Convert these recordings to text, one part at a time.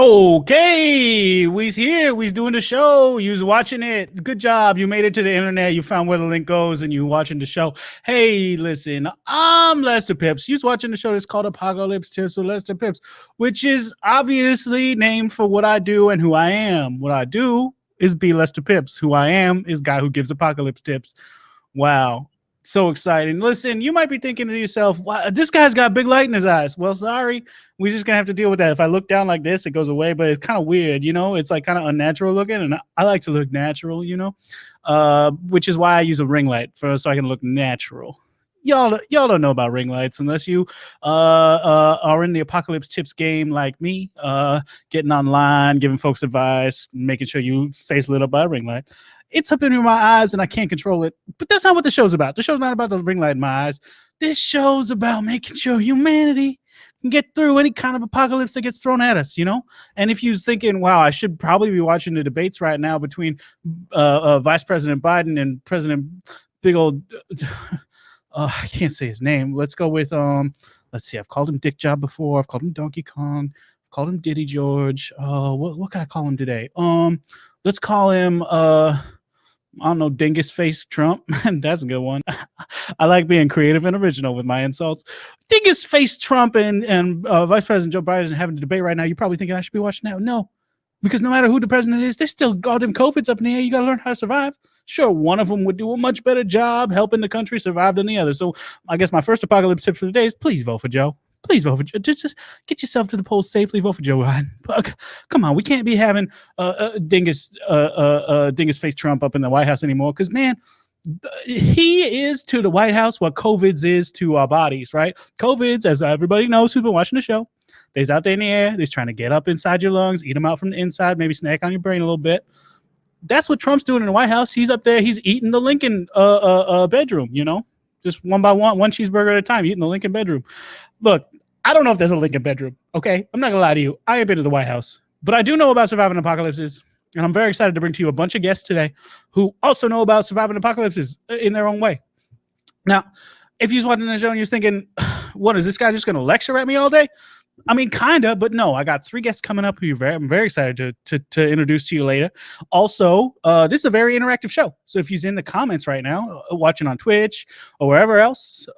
Okay, we's here. We's doing the show. You's watching it. Good job. You made it to the internet. You found where the link goes and you watching the show. Hey, listen, I'm Lester Pipps. You's watching the show that's called Apocalypse Tips with Lester Pipps, which is obviously named for what I do and who I am. What I do is be Lester Pipps. Who I am is guy who gives apocalypse tips. Wow. So exciting. Listen, you might be thinking to yourself, wow, this guy's got a big light in his eyes. Well, sorry. We're just going to have to deal with that. If I look down like this, it goes away, but it's kind of weird, you know? It's like kind of unnatural looking, and I like to look natural, you know? Which is why I use a ring light so I can look natural. Y'all don't know about ring lights unless you are in the apocalypse tips game like me, getting online, giving folks advice, making sure you face lit up by a ring light. It's up in my eyes and I can't control it. But that's not what the show's about. The show's not about the ring light in my eyes. This show's about making sure humanity can get through any kind of apocalypse that gets thrown at us, you know? And if you're thinking, wow, I should probably be watching the debates right now between Vice President Biden and President big old... I can't say his name. Let's go with, let's see. I've called him Dick Job before. I've called him Donkey Kong. I've called him Diddy George. What can I call him today? Let's call him... I don't know, Dingus Face Trump. That's a good one. I like being creative and original with my insults. Dingus Face Trump and Vice President Joe Biden having a debate right now. You're probably thinking I should be watching that. No, because no matter who the president is, there's still goddamn COVID's up in the air. You got to learn how to survive. Sure, one of them would do a much better job helping the country survive than the other. So I guess my first apocalypse tip for the day is please vote for Joe. Please vote for Joe. Just get yourself to the polls safely. Vote for Joe Biden. Come on, we can't be having Dingus Face Trump up in the White House anymore. Because man, he is to the White House what COVID's is to our bodies, right? COVID's, as everybody knows who's been watching the show, they's out there in the air. They's trying to get up inside your lungs, eat them out from the inside, maybe snack on your brain a little bit. That's what Trump's doing in the White House. He's up there. He's eating the Lincoln bedroom, you know, just one by one cheeseburger at a time, eating the Lincoln bedroom. Look, I don't know if there's a Lincoln bedroom, okay? I'm not going to lie to you. I ain't been to the White House. But I do know about surviving apocalypses, and I'm very excited to bring to you a bunch of guests today who also know about surviving apocalypses in their own way. Now, if you're watching the show and you're thinking, what, is this guy just going to lecture at me all day? I mean, kind of, but no. I got 3 guests coming up who I'm very excited to introduce to you later. Also, this is a very interactive show. So if you're in the comments right now, watching on Twitch or wherever else,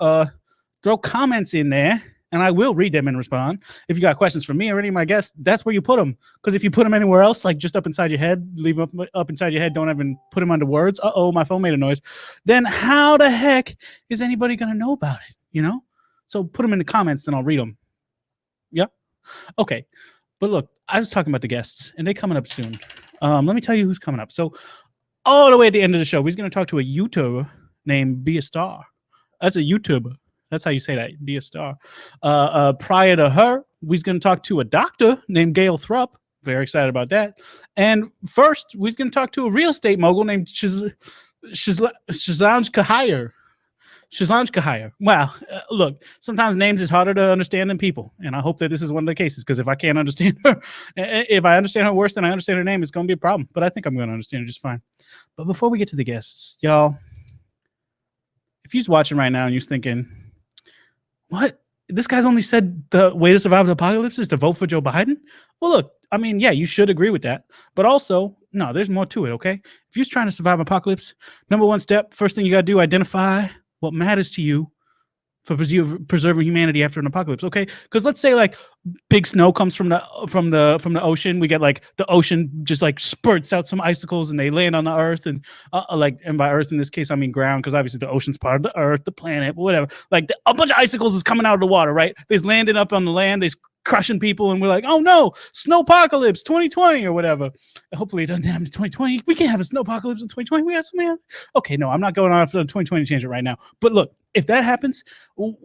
throw comments in there, and I will read them and respond. If you got questions for me or any of my guests, that's where you put them. Because if you put them anywhere else, like just up inside your head, leave them up inside your head, don't even put them under words. Uh-oh, my phone made a noise. Then how the heck is anybody going to know about it, you know? So put them in the comments, then I'll read them. Yep. Okay. But look, I was talking about the guests, and they're coming up soon. Let me tell you who's coming up. So all the way at the end of the show, we're going to talk to a YouTuber named Be a Starr. That's a YouTuber. That's how you say that, Be a Starr. Prior to her, we're going to talk to a doctor named Gail Thrupp. Very excited about that. And first, we're going to talk to a real estate mogul named Chezlaunge Kahire. Wow. Look, sometimes names is harder to understand than people. And I hope that this is one of the cases, because if I can't understand her, if I understand her worse than I understand her name, it's going to be a problem. But I think I'm going to understand her just fine. But before we get to the guests, y'all, if you're watching right now and you're thinking, what? This guy's only said the way to survive the apocalypse is to vote for Joe Biden? Well, look, I mean, yeah, you should agree with that. But also, no, there's more to it, okay? If you're trying to survive apocalypse, number one step, first thing you got to do, identify what matters to you for preserving humanity after an apocalypse, okay? Because let's say like big snow comes from the ocean. We get like the ocean just like spurts out some icicles and they land on the earth, and and by earth in this case I mean ground, because obviously the ocean's part of the earth, the planet, whatever. Like a bunch of icicles is coming out of the water, right? They's landing up on the land. They's crushing people, and we're like, oh no, snowpocalypse 2020 or whatever. Hopefully it doesn't happen in 2020. We can't have a snowpocalypse in 2020. We have some. Okay, no, I'm not going on for the 2020 tangent right now. But look, if that happens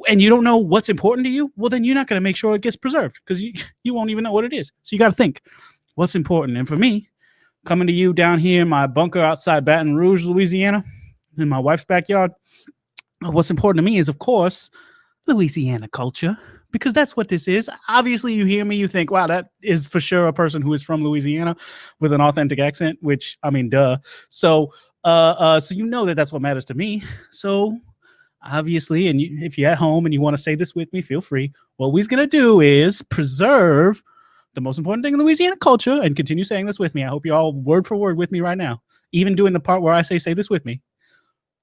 and you don't know what's important to you, well, then you're not going to make sure it gets preserved, because you won't even know what it is. So you got to think what's important. And for me, coming to you down here in my bunker outside Baton Rouge, Louisiana, in my wife's backyard, what's important to me is, of course, Louisiana culture. Because that's what this is. Obviously, you hear me, you think, wow, that is for sure a person who is from Louisiana with an authentic accent, which, I mean, duh. So you know that that's what matters to me. So obviously, and if you're at home and you want to say this with me, feel free. What we're going to do is preserve the most important thing in Louisiana culture, and continue saying this with me. I hope you're all word for word with me right now, even doing the part where I say this with me.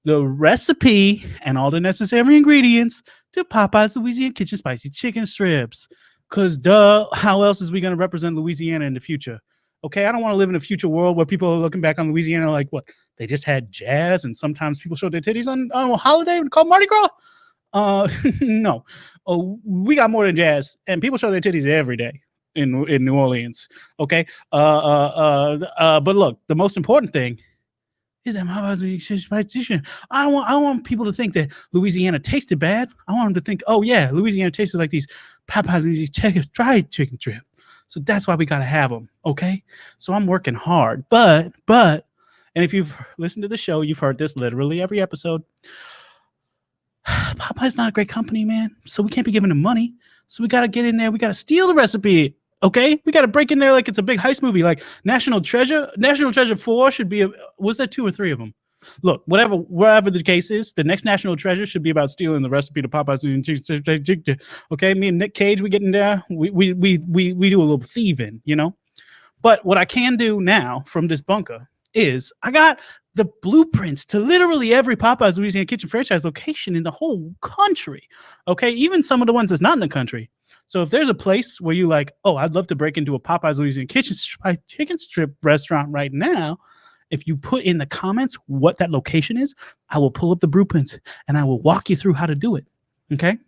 The recipe and all the necessary ingredients to Popeye's Louisiana Kitchen spicy chicken strips. Because duh, how else is we going to represent Louisiana in the future? Okay, I don't want to live in a future world where people are looking back on Louisiana like, what, they just had jazz and sometimes people showed their titties on a holiday called Mardi Gras? No. Oh, we got more than jazz, and people show their titties every day in New Orleans. Okay. But look, the most important thing is that I don't want people to think that Louisiana tasted bad. I want them to think, oh yeah, Louisiana tasted like these Popeye's fried chicken strip. So that's why we gotta have them. Okay. So I'm working hard, but, and if you've listened to the show, you've heard this literally every episode. Popeye's not a great company, man. So we can't be giving them money. So we got to get in there. We got to steal the recipe. Okay. We got to break in there like it's a big heist movie, like National Treasure. National Treasure 4 should be, was there 2 or 3 of them? Look, wherever the case is, the next National Treasure should be about stealing the recipe to Popeye's. Okay. Me and Nick Cage, we get in there. We do a little thieving, you know? But what I can do now from this bunker is I got the blueprints to literally every Popeye's Louisiana Kitchen franchise location in the whole country. Okay, even some of the ones that's not in the country. So if there's a place where you like, oh, I'd love to break into a Popeye's Louisiana chicken strip restaurant right now, if you put in the comments what that location is, I will pull up the blueprints and I will walk you through how to do it. Okay.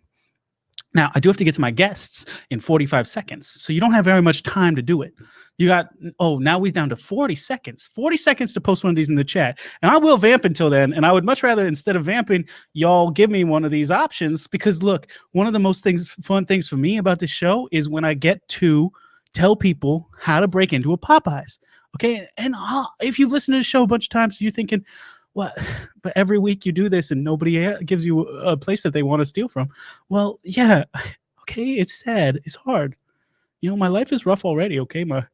Now, I do have to get to my guests in 45 seconds, so you don't have very much time to do it. You got, now we're down to 40 seconds. 40 seconds to post one of these in the chat. And I will vamp until then, and I would much rather, instead of vamping, y'all give me one of these options, because, look, one of the most fun things for me about this show is when I get to tell people how to break into a Popeyes. Okay? And if you've listened to the show a bunch of times, you're thinking, what? But every week you do this and nobody gives you a place that they want to steal from. Well, yeah, okay, it's sad, it's hard. You know, my life is rough already. Okay, my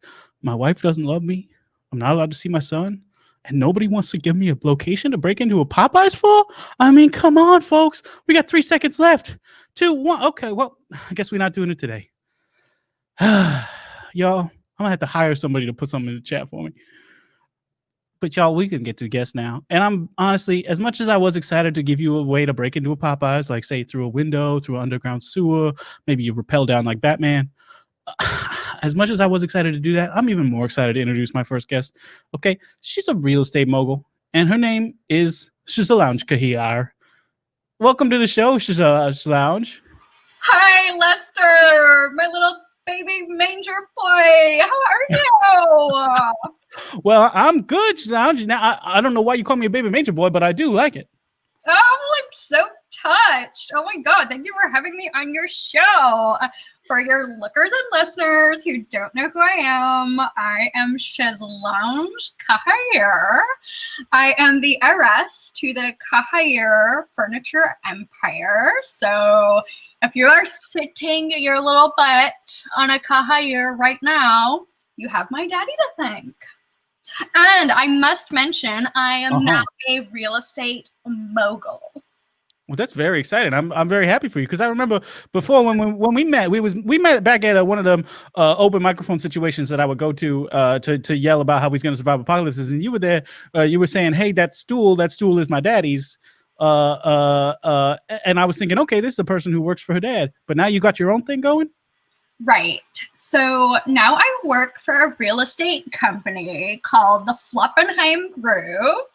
wife doesn't love me. I'm not allowed to see my son, and nobody wants to give me a location to break into a Popeyes for. I mean, come on, folks. We got 3 seconds left. 2, 1. Okay, well, I guess we're not doing it today. Y'all, I'm gonna have to hire somebody to put something in the chat for me. But y'all, we can get to guests now. And I'm honestly, as much as I was excited to give you a way to break into a Popeyes, like say through a window, through an underground sewer, maybe you rappel down like Batman. As much as I was excited to do that, I'm even more excited to introduce my first guest. Okay, she's a real estate mogul, and her name is Chezlaunge Kahir. welcome to the show, Chezlaunge. Hi, Lester, my little baby manger boy. How are you? Well, I'm good, Chezlaunge. Now, I don't know why you call me a baby manger boy, but I do like it. Oh, I'm so touched. Oh my God, thank you for having me on your show. For your lookers and listeners who don't know who I am Chezlaunge Kahir. I am the heiress to the Kahir furniture empire. So if you are sitting your little butt on a Kahir right now, you have my daddy to thank. And I must mention, I am now a real estate mogul. Well, that's very exciting. I'm very happy for you, because I remember before when we met, we met back at one of them open microphone situations that I would go to yell about how he's going to survive apocalypses, and you were there. You were saying, "Hey, that stool is my daddy's," and I was thinking, okay, this is a person who works for her dad. But now you got your own thing going. Right. So now I work for a real estate company called the Floppenheim Group.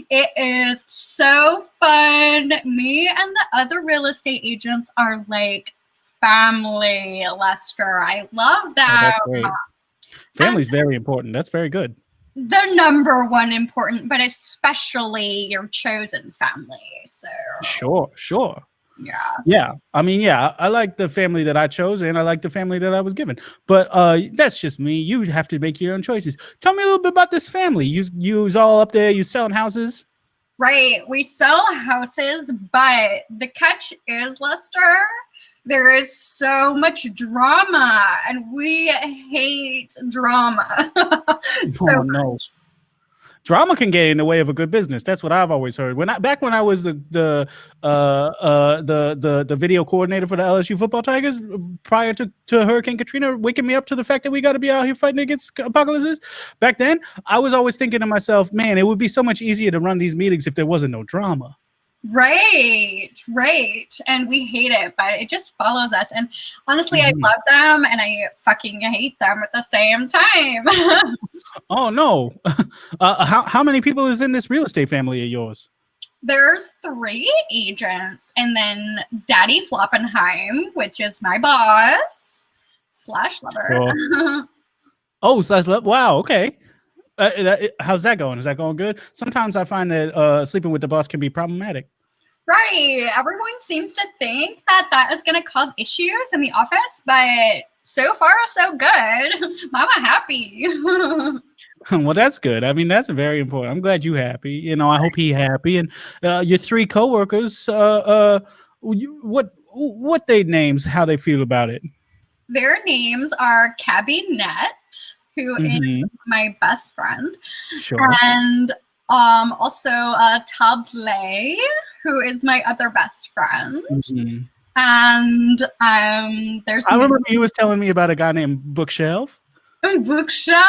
It is so fun. Me and the other real estate agents are like family, Lester. I love that. Oh, that's great. Family's very important. That's very good. The number one important, but especially your chosen family. So Sure. Yeah. I mean, yeah, I like the family that I chose, and I like the family that I was given. But that's just me. You have to make your own choices. Tell me a little bit about this family. You all up there, you selling houses? Right. We sell houses, but the catch is, Lester, there is so much drama, and we hate drama. No. Drama can get in the way of a good business. That's what I've always heard. Back when I was the video coordinator for the LSU football Tigers prior to Hurricane Katrina waking me up to the fact that we got to be out here fighting against apocalypses. Back then, I was always thinking to myself, man, it would be so much easier to run these meetings if there wasn't no drama. Right. And we hate it, but it just follows us. And honestly, I love them and I fucking hate them at the same time. Oh, no. How many people is in this real estate family of yours? There's 3 agents, and then Daddy Floppenheim, which is my boss / lover. Sure. Oh, wow. Okay. How's that going? Is that going good? Sometimes I find that sleeping with the boss can be problematic. Right. Everyone seems to think that is going to cause issues in the office, but so far, so good. Mama happy. Well, that's good. I mean, that's very important. I'm glad you happy. You know, I hope he happy. And your 3 coworkers, what they names, how they feel about it? Their names are Cabby Net, who is my best friend. Sure. And also Table, who is my other best friend. And there's I remember he was telling me about a guy named Bookshelf. Bookshelf.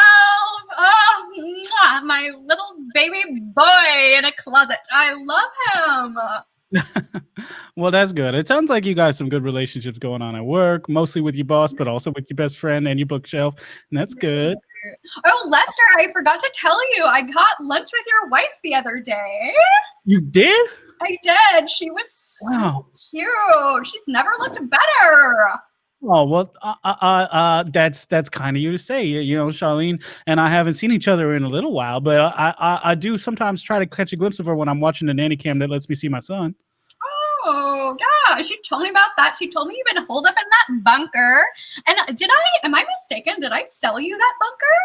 Oh, my little baby boy in a closet. I love him. Well, that's good. It sounds like you got some good relationships going on at work, mostly with your boss, but also with your best friend and your Bookshelf. And that's good. Oh, Lester, I forgot to tell you, I got lunch with your wife the other day. You did? I did. She was so cute. She's never looked better. Oh, well, that's kind of you to say. You know, Charlene and I haven't seen each other in a little while, but I do sometimes try to catch a glimpse of her when I'm watching the nanny cam that lets me see my son. Oh, yeah. She told me about that. She told me you've been holed up in that bunker. And am I mistaken? Did I sell you that bunker?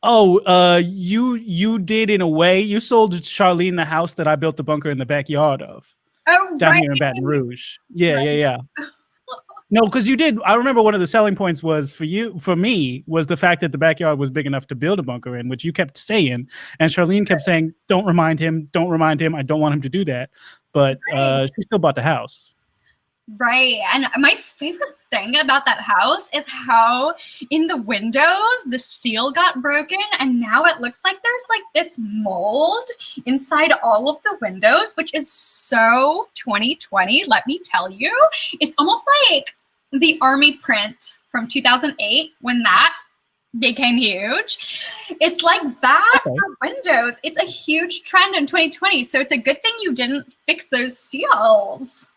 Oh, you did in a way. You sold Charlene the house that I built the bunker in the backyard of. Oh, down here in Baton Rouge. Yeah. No, because you did. I remember one of the selling points was for me, was the fact that the backyard was big enough to build a bunker in, which you kept saying. And Charlene kept saying, don't remind him. I don't want him to do that. But she still bought the house. Right. And my favorite thing about that house is how in the windows, the seal got broken. And now it looks like there's like this mold inside all of the windows, which is so 2020. Let me tell you, it's almost like the army print from 2008 when that became huge. It's like that for windows. It's a huge trend in 2020. So it's a good thing you didn't fix those seals.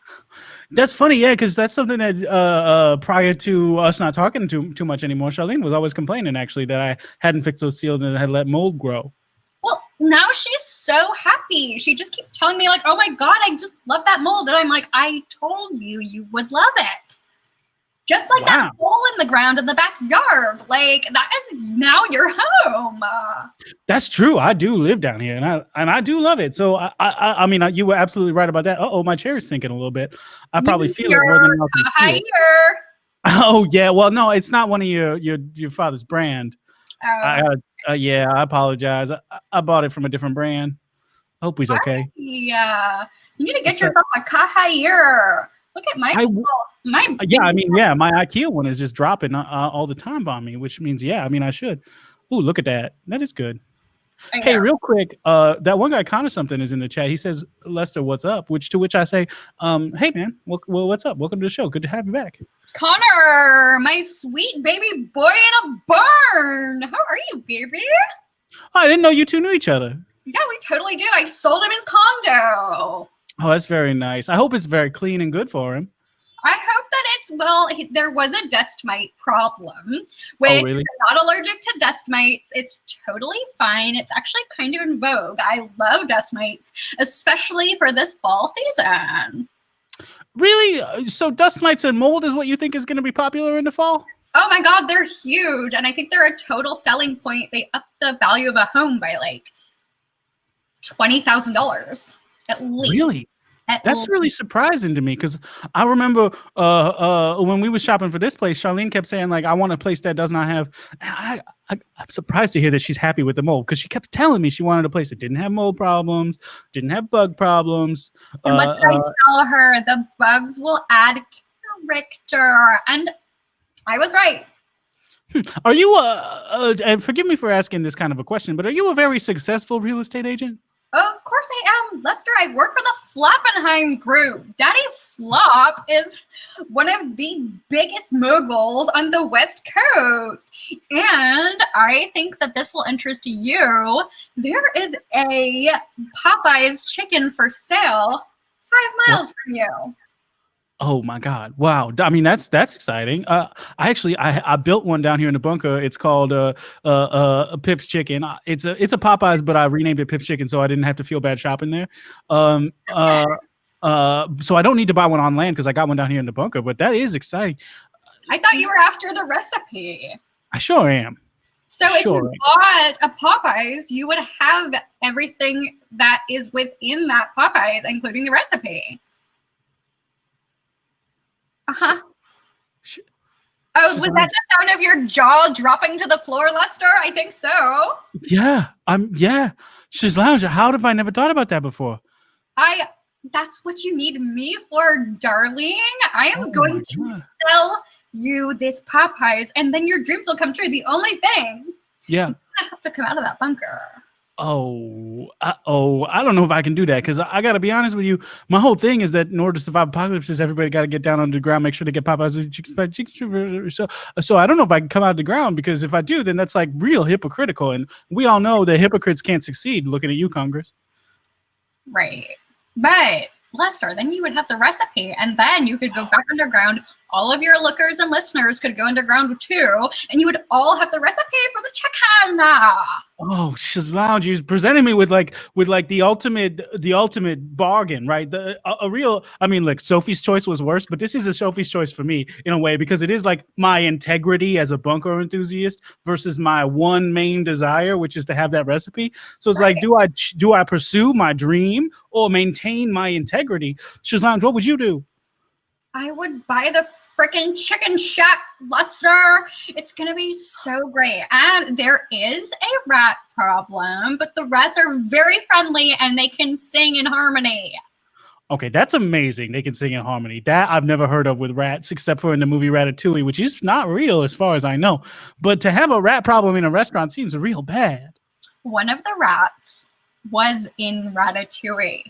That's funny, yeah, because that's something that prior to us not talking too much anymore, Charlene was always complaining actually that I hadn't fixed those seals and had let mold grow. Well, now she's so happy. She just keeps telling me like, oh my God, I just love that mold. And I'm like, I told you you would love it. Just like that hole in the ground in the backyard. Like, that is now your home. That's true. I do live down here, and I do love it. So, I mean, you were absolutely right about that. Uh-oh, my chair is sinking a little bit. I probably feel it more than I feel. Oh, yeah. Well, no, it's not one of your father's brand. Yeah, I apologize. I bought it from a different brand. I hope he's okay. Yeah. You need to get yourself a Cahier. Look at my my IKEA one is just dropping all the time on me, which means I should. Ooh, look at that. That is good. Hey, real quick, that one guy Connor something is in the chat. He says, Lester, what's up? To which I say, hey man, well, what's up? Welcome to the show. Good to have you back. Connor, my sweet baby boy in a barn. How are you, baby? Oh, I didn't know you two knew each other. Yeah, we totally do. I sold him his condo. Oh, that's very nice. I hope it's very clean and good for him. I hope that there was a dust mite problem. Which really? You're not allergic to dust mites. It's totally fine. It's actually kind of in vogue. I love dust mites, especially for this fall season. Really? So dust mites and mold is what you think is going to be popular in the fall? Oh my God, they're huge. And I think they're a total selling point. They up the value of a home by like $20,000 at least. Really? That's really surprising to me because I remember when we were shopping for this place, Charlene kept saying like, I want a place that does not have. I'm surprised to hear that she's happy with the mold because she kept telling me she wanted a place that didn't have mold problems, didn't have bug problems. And what did I tell her? The bugs will add character, and I was right. Are you and forgive me for asking this kind of a question, but are you a very successful real estate agent? Of course I am, Lester. I work for the Floppenheim Group. Daddy Flop is one of the biggest moguls on the West Coast. And I think that this will interest you. There is a Popeyes chicken for sale 5 miles from you. Oh my God! Wow. I mean, that's exciting. I built one down here in the bunker. It's called a Pipps chicken. It's a Popeyes, but I renamed it Pipps chicken so I didn't have to feel bad shopping there. So I don't need to buy one on land because I got one down here in the bunker. But that is exciting. I thought you were after the recipe. I sure am. So if you bought a Popeyes, you would have everything that is within that Popeyes, including the recipe. Uh-huh. Oh, was that the sound of your jaw dropping to the floor, Lester? I think so. Yeah. Yeah. Chezlaunge, how have I never thought about that before? That's what you need me for, darling. I am going to sell you this Popeyes, and then your dreams will come true. The only thing, yeah, I have to come out of that bunker. I don't know if I can do that because I got to be honest with you. My whole thing is that in order to survive apocalypses, everybody got to get down underground, make sure they get Popeyes. So I don't know if I can come out of the ground because if I do, then that's like real hypocritical. And we all know that hypocrites can't succeed. Looking at you, Congress. Right. But Lester, then you would have the recipe and then you could go back underground. All of your lookers and listeners could go underground too, and you would all have the recipe for the chicken. Oh, Chezlaunge, you're presenting me with like the ultimate bargain, right? A real, I mean, look, Sophie's Choice was worse, but this is a Sophie's Choice for me in a way because it is like my integrity as a bunker enthusiast versus my one main desire, which is to have that recipe. So it's like, do I pursue my dream or maintain my integrity? Chezlaunge, what would you do? I would buy the freaking chicken shack, Lester. It's going to be so great. And there is a rat problem, but the rats are very friendly and they can sing in harmony. Okay, that's amazing. They can sing in harmony. That I've never heard of with rats, except for in the movie Ratatouille, which is not real as far as I know. But to have a rat problem in a restaurant seems real bad. One of the rats was in Ratatouille.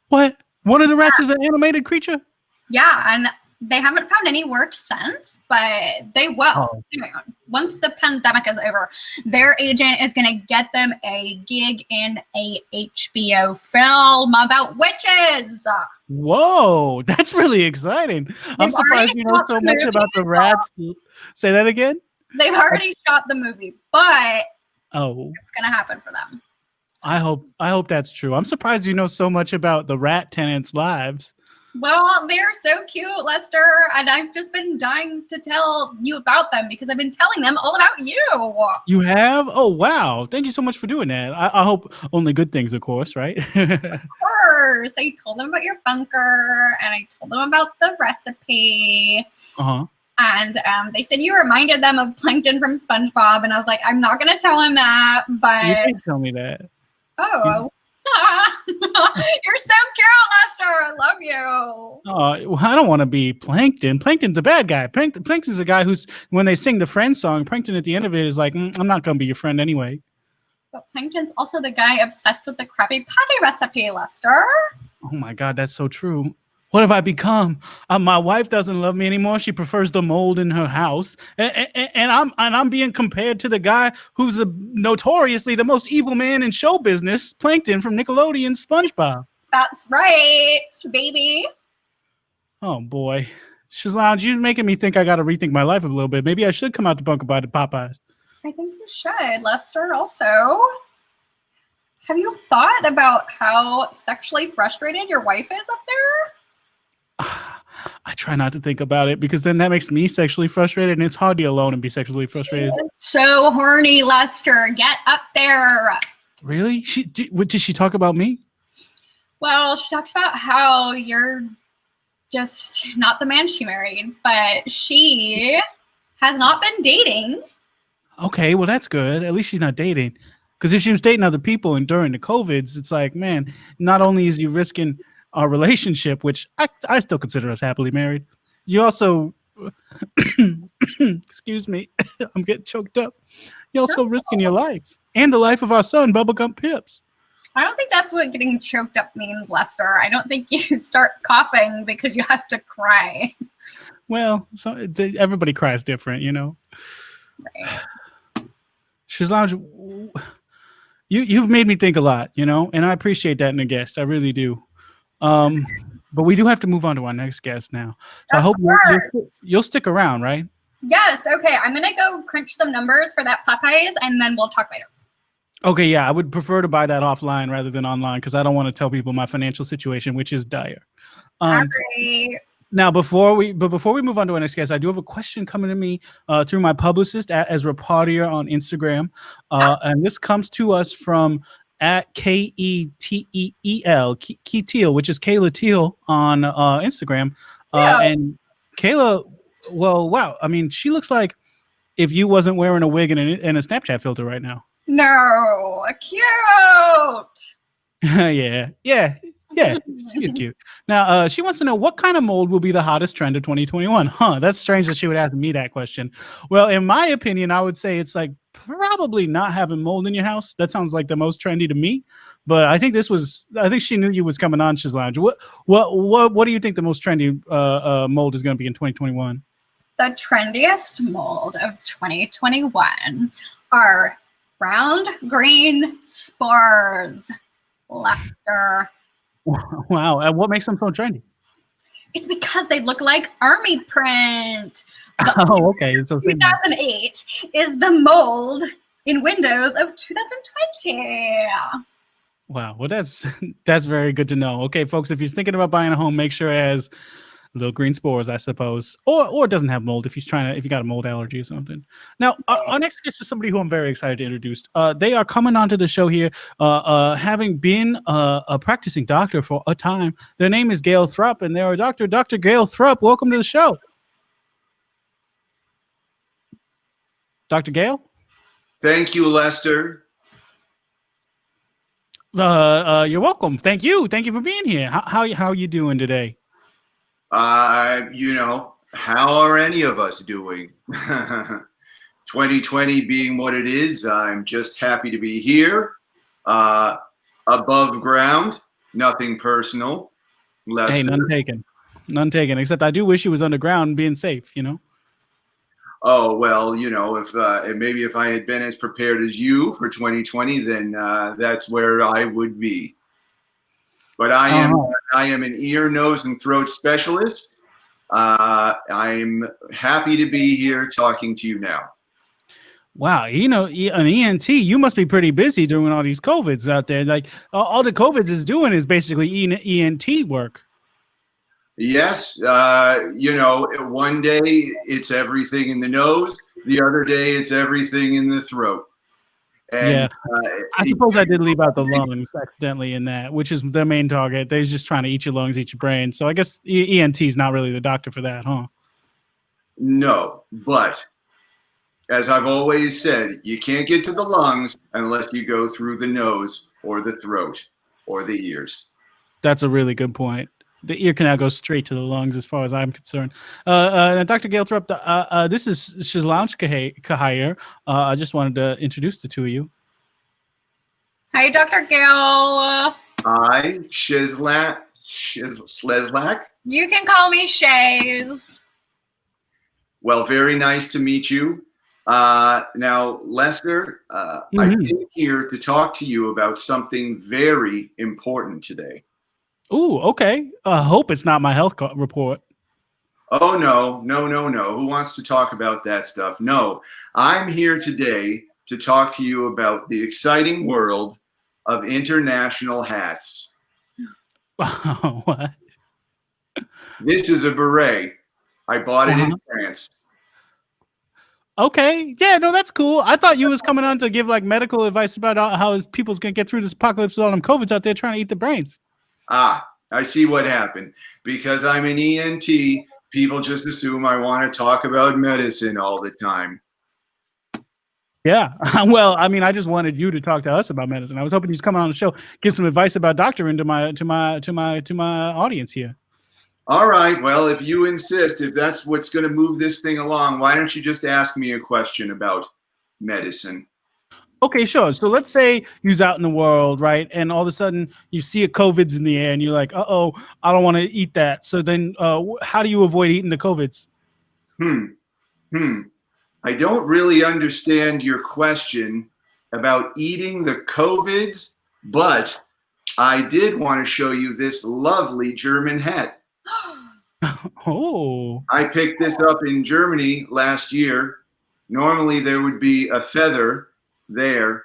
What? One of the rats is an animated creature? Yeah, and they haven't found any work since, but they will soon. Once the pandemic is over, their agent is going to get them a gig in a HBO film about witches. Whoa, that's really exciting. I'm surprised you know so much about the rats. Say that again? They've already shot the movie, but it's going to happen for them. I hope that's true. I'm surprised you know so much about the rat tenants' lives. Well, they're so cute, Lester, and I've just been dying to tell you about them because I've been telling them all about you. You have? Oh, wow. Thank you so much for doing that. I hope only good things, of course, right? Of course. I told them about your bunker, and I told them about the recipe. Uh-huh. And they said you reminded them of Plankton from SpongeBob, and I was like, I'm not going to tell him that, but... You did tell me that. Oh, you're so cute, Lester. I love you. Well, I don't want to be Plankton. Plankton's a bad guy. Plankton's a guy who's, when they sing the friend song, Plankton at the end of it is like, I'm not going to be your friend anyway. But Plankton's also the guy obsessed with the Krabby Patty recipe, Lester. Oh my God, that's so true. What have I become? My wife doesn't love me anymore. She prefers the mold in her house, and I'm being compared to the guy who's notoriously the most evil man in show business, Plankton from Nickelodeon's SpongeBob. That's right, baby. Oh boy, Chezlaunge, you're making me think I got to rethink my life a little bit. Maybe I should come out the bunker by the Popeyes. I think you should, Lester. Also, have you thought about how sexually frustrated your wife is up there? I try not to think about it because then that makes me sexually frustrated, and it's hard to be alone and be sexually frustrated. It's so horny, Lester. Get up there. Really? Did she talk about me? Well, she talks about how you're just not the man she married, but she has not been dating. Okay, well that's good. At least she's not dating. Because if she was dating other people and during the COVIDs, it's like, man, not only is you risking our relationship, which I still consider us happily married, you also, excuse me, I'm getting choked up. You're also risking your life and the life of our son, Bubblegum Pipps. I don't think that's what getting choked up means, Lester. I don't think you start coughing because you have to cry. Well, so everybody cries different, you know. Right. Chezlaunge, you've made me think a lot, you know, and I appreciate that in a guest. I really do. But we do have to move on to our next guest now. So I hope you'll stick around, right? Yes. Okay. I'm gonna go crunch some numbers for that Popeyes, and then we'll talk later. Okay. Yeah, I would prefer to buy that offline rather than online because I don't want to tell people my financial situation, which is dire. Sorry. Now, before we move on to our next guest, I do have a question coming to me through my publicist at Ezra Pottier on Instagram, and this comes to us from at Keteel, Teel, which is Kayla Teel on Instagram. And Kayla, well, wow, I mean, she looks like if you wasn't wearing a wig and a Snapchat filter right now. No, cute. Yeah, she's cute. Now, she wants to know what kind of mold will be the hottest trend of 2021. That's strange that she would ask me that question. Well, in my opinion, I would say it's like probably not having mold in your house. That sounds like the most trendy to me. But I think she knew you was coming on, Chezlaunge. What do you think the most trendy mold is going to be in 2021? The trendiest mold of 2021 are round green spores. Lester. Wow. And what makes them so trendy? It's because they look like army print. Oh, okay. So 2008 is the mold in Windows of 2020. Wow. Well, that's very good to know. Okay, folks, if you're thinking about buying a home, make sure it has little green spores, I suppose, or it doesn't have mold if you got a mold allergy or something. Now, our next guest is somebody who I'm very excited to introduce. They are coming onto the show here, having been a practicing doctor for a time. Their name is Gail Thrupp, and they're Dr. Gail Thrupp. Welcome to the show, Dr. Gail. Thank you, Lester. You're welcome. Thank you for being here. How are you doing today? How are any of us doing? 2020 being what it is, I'm just happy to be here. Above ground, nothing personal. Hey, none taken. Except I do wish he was underground, being safe. You know. Oh well, if I had been as prepared as you for 2020, then that's where I would be. But I am an ear, nose, and throat specialist. I'm happy to be here talking to you now. Wow, an ENT, you must be pretty busy doing all these COVIDs out there. Like all the COVIDs is doing is basically ENT work. Yes, one day it's everything in the nose, the other day it's everything in the throat. And, yeah, I suppose I did leave out the lungs accidentally in that, which is their main target. They're just trying to eat your lungs, eat your brain. So I guess ENT is not really the doctor for that, huh? No, but as I've always said, you can't get to the lungs unless you go through the nose or the throat or the ears. That's a really good point. The ear canal goes straight to the lungs, as far as I'm concerned. Dr. Gail Thrupp, this is Chezlaunge Kahire. I just wanted to introduce the two of you. Hi, Dr. Gail. Hi, Chezlaunge. You can call me Shays. Well, very nice to meet you. Now, Lester, I came here to talk to you about something very important today. Ooh, okay. I hope it's not my health report. Oh, no. Who wants to talk about that stuff? No, I'm here today to talk to you about the exciting world of international hats. What? This is a beret. I bought it in France. Okay. Yeah, no, that's cool. I thought you was coming on to give like medical advice about how people's gonna get through this apocalypse with all them COVIDs out there trying to eat the brains. Ah, I see what happened. Because I'm an ENT, people just assume I want to talk about medicine all the time. Yeah. Well, I mean, I just wanted you to talk to us about medicine. I was hoping you'd come on the show, give some advice about doctoring to my audience here. All right. Well, if you insist, if that's what's going to move this thing along, why don't you just ask me a question about medicine? Okay, sure. So let's say you're out in the world, right? And all of a sudden you see a COVID's in the air and you're like, uh-oh, I don't want to eat that. So then how do you avoid eating the COVIDs? I don't really understand your question about eating the COVIDs, but I did want to show you this lovely German hat. Oh. I picked this up in Germany last year. Normally there would be a feather there,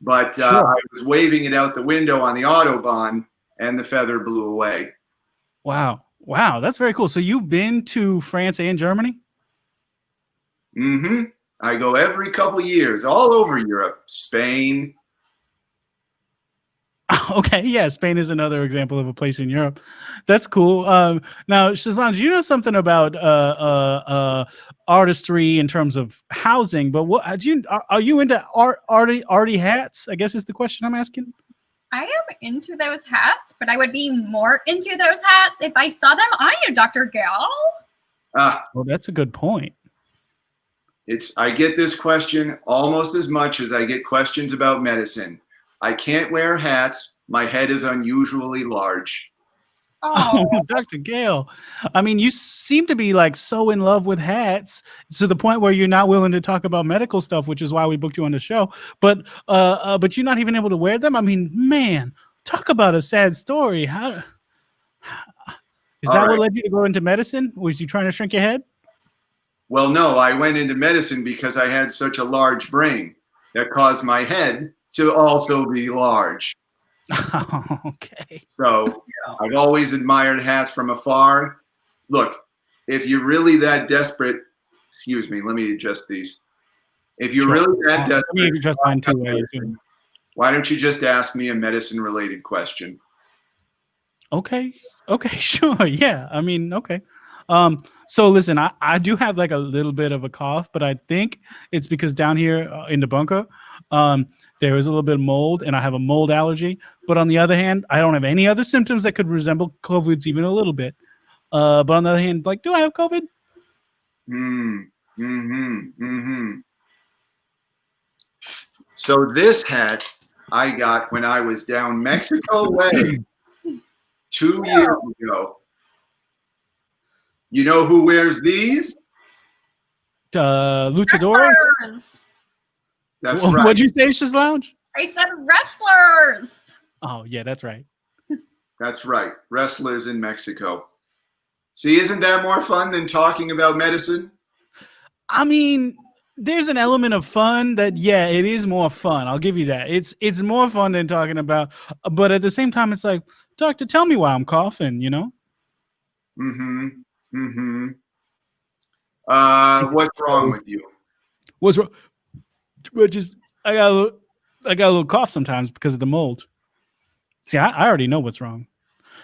but Sure. I was waving it out the window on the Autobahn and the feather blew away. Wow. Wow. That's very cool. So you've been to France and Germany? Mm-hmm. I go every couple years, all over Europe, Spain. Okay, yeah, Spain is another example of a place in Europe. That's cool. Now, Chezlaunge, you know something about artistry in terms of housing, but what do are you into arty hats? I guess is the question I'm asking. I am into those hats, but I would be more into those hats if I saw them on you, Dr. Gail. Well, that's a good point. I get this question almost as much as I get questions about medicine. I can't wear hats. My head is unusually large. Oh, Dr. Gail. I mean, you seem to be like so in love with hats to the point where you're not willing to talk about medical stuff, which is why we booked you on the show. But you're not even able to wear them. I mean, man, talk about a sad story. How is that what led you to go into medicine? Was you trying to shrink your head? Well, no, I went into medicine because I had such a large brain that caused my head to also be large. Okay. So I've always admired hats from afar. Look, if you're really that desperate, excuse me, let me adjust these. If you're really that desperate, why don't you just ask me a medicine-related question? Okay. Okay, sure. Yeah. I mean, okay. So listen, I do have like a little bit of a cough, but I think it's because down here in the bunker, there is a little bit of mold and I have a mold allergy. But on the other hand, I don't have any other symptoms that could resemble COVID's even a little bit. But on the other hand, like, do I have COVID? So this hat I got when I was down Mexico way 2 years ago. You know who wears these? Luchadores? Wrestlers. That's right. What'd you say, Chezlaunge? I said wrestlers. Oh, yeah, that's right. That's right. Wrestlers in Mexico. See, isn't that more fun than talking about medicine? I mean, there's an element of fun that, yeah, it is more fun. I'll give you that. It's more fun than talking about, but at the same time, it's like, doctor, tell me why I'm coughing, you know? What's wrong with you? What's wrong? Just I got a little cough sometimes because of the mold. See, I already know what's wrong.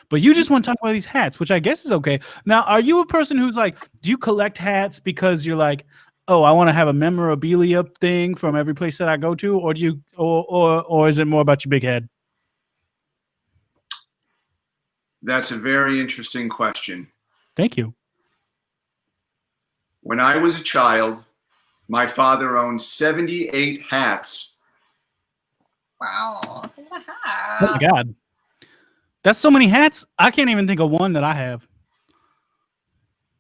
But you just want to talk about these hats, which I guess is okay. Now, are you a person who's like, do you collect hats because you're like, oh, I want to have a memorabilia thing from every place that I go to, or do you, or is it more about your big head? That's a very interesting question. Thank you. When I was a child, my father owned 78 hats. Wow, that's a lot of hats. Oh my God. That's so many hats. I can't even think of one that I have.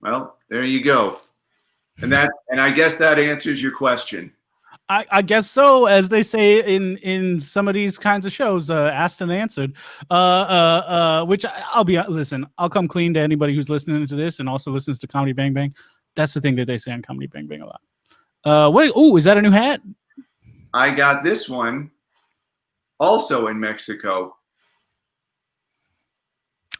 Well, there you go. And I guess that answers your question. I guess so, as they say in some of these kinds of shows, asked and answered. Which listen, I'll come clean to anybody who's listening to this and also listens to Comedy Bang Bang. That's the thing that they say on Comedy Bang Bang a lot. Wait, oh, is that a new hat? I got this one also in Mexico.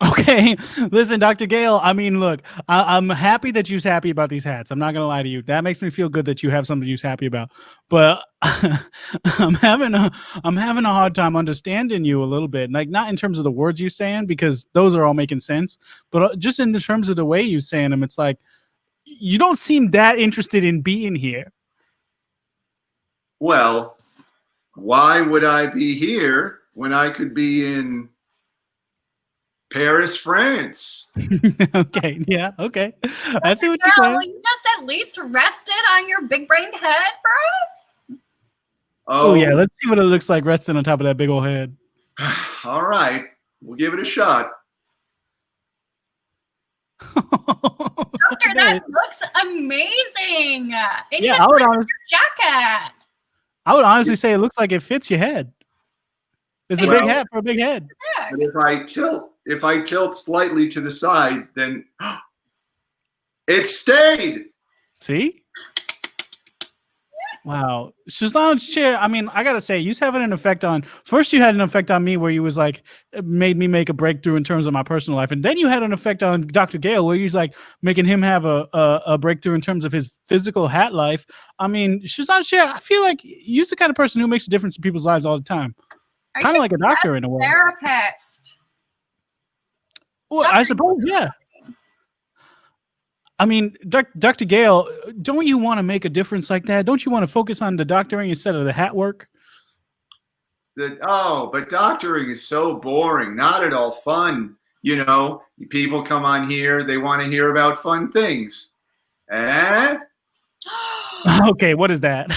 Okay, listen, Dr. Gail. I mean, look, I'm happy that you're happy about these hats. I'm not gonna lie to you. That makes me feel good that you have something you're happy about. But I'm having a I'm having a hard time understanding you a little bit. Like not in terms of the words you're saying because those are all making sense, but just in terms of the way you're saying them. It's like you don't seem that interested in being here. Well, why would I be here when I could be in Paris, France? Okay, yeah, okay. I see what you're Yeah, saying. will you just at least rest it on your big brained head for us? Oh Oh, yeah, let's see what it looks like resting on top of that big old head. all right. We'll give it a shot. Doctor, Okay. that looks amazing. It Yeah, even fits your jacket. I would honestly say it looks like it fits your head. It's a Well, big hat for a big head. Yeah. but if I tilt slightly to the side, then it stayed. See? Wow. Chezlaunge chair. I mean, I gotta say, you having an effect on first you had an effect on me where you was like it made me make a breakthrough in terms of my personal life. And then you had an effect on Dr. Gail where he's like making him have a breakthrough in terms of his physical hat life. I mean, Chezlaunge chair, I feel like you're the kind of person who makes a difference in people's lives all the time. I Kind should of like a be doctor in a way. therapist. Well, I suppose, yeah. I mean, Dr. Gail, don't you want to make a difference like that? Don't you want to focus on the doctoring instead of the hat work? But doctoring is so boring, not at all fun. You know, people come on here, they want to hear about fun things. Eh? Okay, what is that?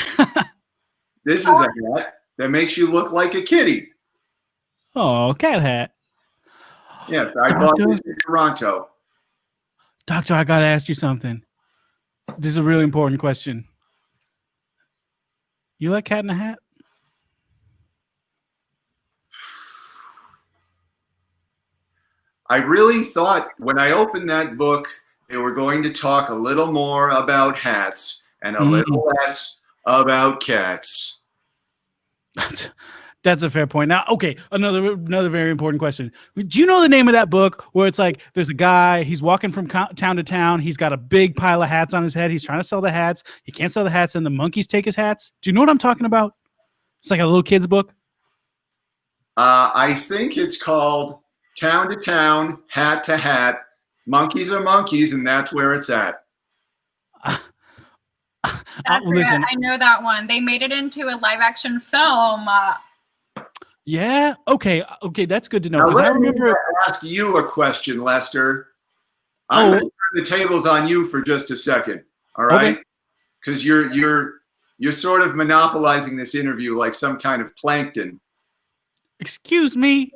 This is a hat that makes you look like a kitty. Oh, cat hat. Yes, I bought Doctor, this in Toronto. doctor, I gotta ask you something. This is a really important question. You like Cat in a Hat? I really thought when I opened that book, they were going to talk a little more about hats and a little less about cats. That's a fair point. Now, okay, another very important question. Do you know the name of that book where it's like there's a guy, he's walking from town to town, he's got a big pile of hats on his head, he's trying to sell the hats, he can't sell the hats, and the monkeys take his hats? Do you know what I'm talking about? It's like a little kid's book. I think it's called Town to Town, Hat to Hat. Monkeys are monkeys, and that's where it's at. Listen, I know that one. They made it into a live action film. yeah, okay, that's good to know. Now, Because I let me remember. ask you a question, Lester. I'm going to turn the tables on you for just a second, all right? Because you're sort of monopolizing this interview like some kind of Plankton. Excuse me.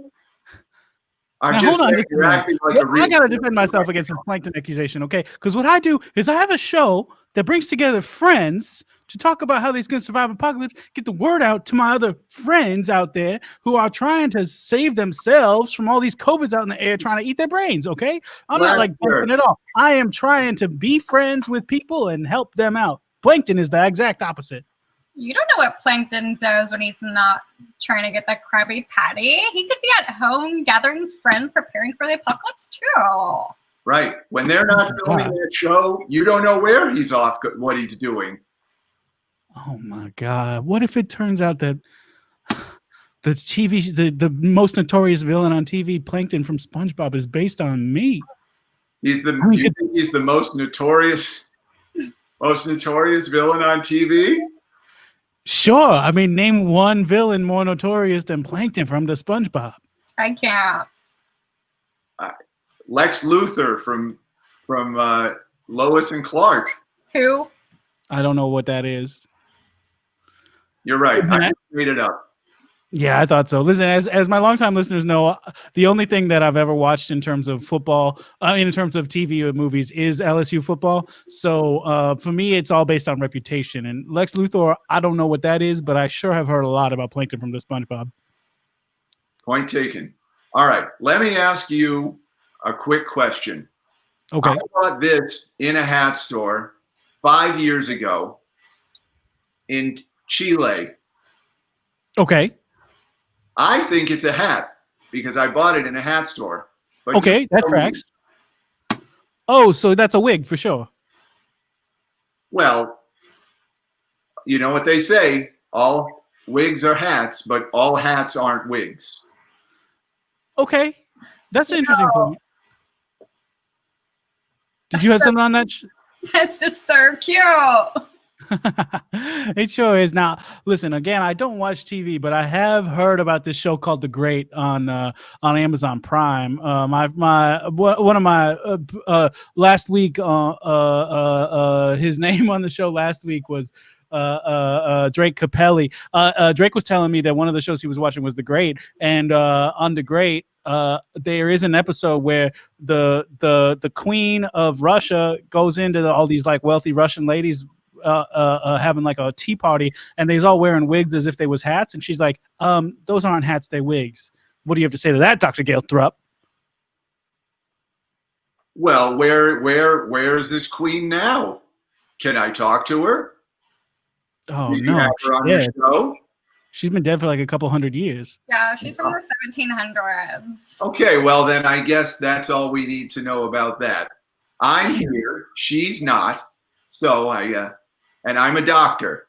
I'm Now, just hold on saying, just a you're minute. acting like a real. I gotta defend myself against this Plankton accusation, okay? Because what I do is I have a show that brings together friends to talk about how they can survive apocalypse, get the word out to my other friends out there who are trying to save themselves from all these COVIDs out in the air trying to eat their brains, okay? I'm not like Plankton at all. I am trying to be friends with people and help them out. Plankton is the exact opposite. You don't know what Plankton does when he's not trying to get that Krabby Patty. He could be at home gathering friends, preparing for the apocalypse too. Right. When they're not filming that show, you don't know where he's off, what he's doing. Oh my God. What if it turns out that the TV, the most notorious villain on TV, Plankton from SpongeBob, is based on me? You think he's the most notorious villain on TV? Sure. I mean, name one villain more notorious than Plankton from the SpongeBob. I can't. Lex Luthor from Lois and Clark. Who? I don't know what that is. You're right. I just made it up. Yeah, I thought so. Listen, as my longtime listeners know, the only thing that I've ever watched in terms of football, in terms of TV or movies, is LSU football. So for me, it's all based on reputation. And Lex Luthor, I don't know what that is, but I sure have heard a lot about Plankton from the SpongeBob. Point taken. All right. Let me ask you a quick question. Okay. I bought this in a hat store 5 years ago in Chile. Okay. I think it's a hat because I bought it in a hat store. But Okay, that tracks. Oh, so that's a wig for sure. Well, you know what they say, all wigs are hats, but all hats aren't wigs. Okay, that's an interesting point. Did you have something on that? That's just so cute. It sure is. Now, listen, again, I don't watch TV, but I have heard about this show called The Great on Amazon Prime. One of my last week, his name on the show last week was Drake Capelli. Drake was telling me that one of the shows he was watching was The Great, and on The Great, there is an episode where the queen of Russia goes into all these like wealthy Russian ladies having like a tea party, and they's all wearing wigs as if they was hats, and she's like, those aren't hats, they wigs. What do you have to say to that, Dr. Gail Thrupp? Well, where is this queen now? Can I talk to her? Oh, Did you no, have her on your show? She's been dead for like a couple hundred years. Yeah, she's from the 1700s. Okay, well then I guess that's all we need to know about that. I'm here, she's not, so and I'm a doctor.